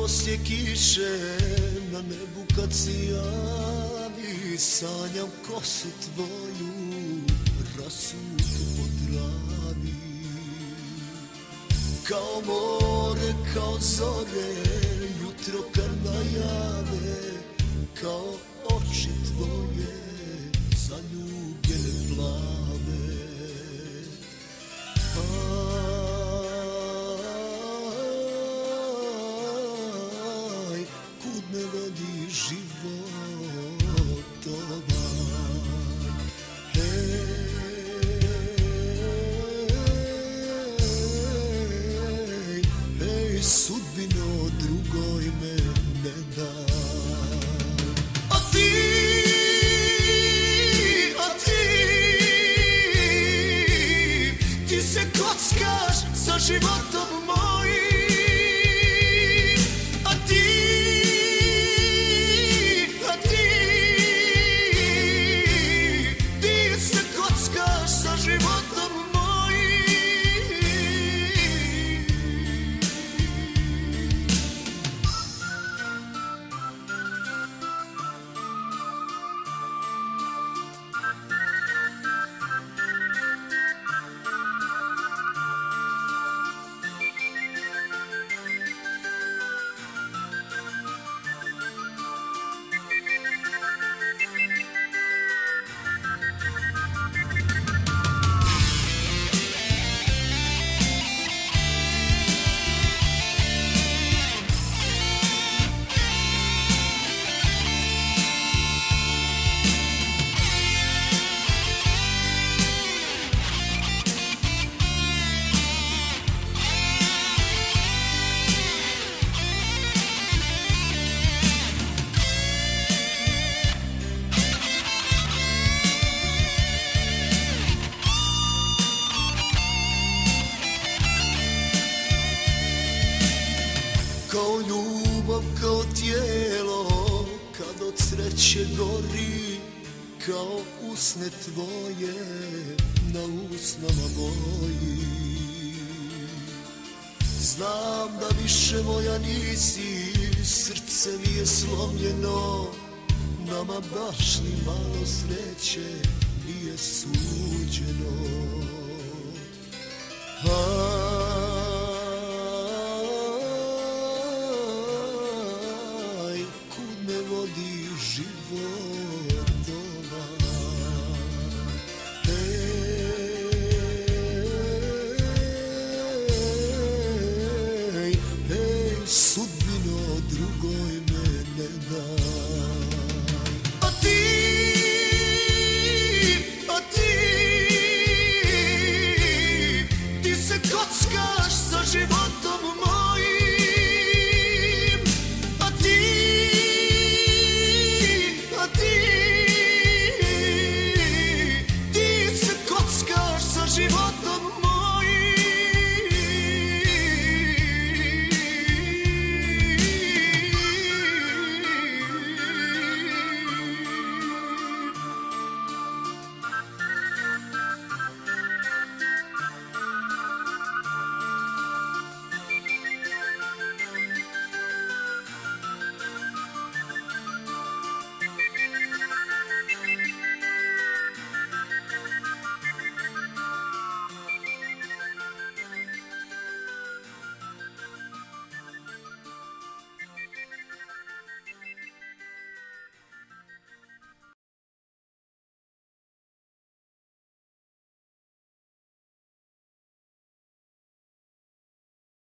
poslije kiše na nebu kad si javi, sanjam kosu tvoju rasutu po travi. Kao more, kao zore, jutro kad najave, kao oči tvoje zaljubljene plave. Aj, kud me vodi život ovaj. Hej, sudbino drugoj me ne daj. Ti se kockaš sa životom mojim, a ti se kockaš sa životom mojim. Kao ljubav, kao tijelo, kad od sreće gori, kao usne tvoje na usnama mojim. Znam da više moja nisi, srce mi je slomljeno, nama baš ni malo sreće nije suđeno.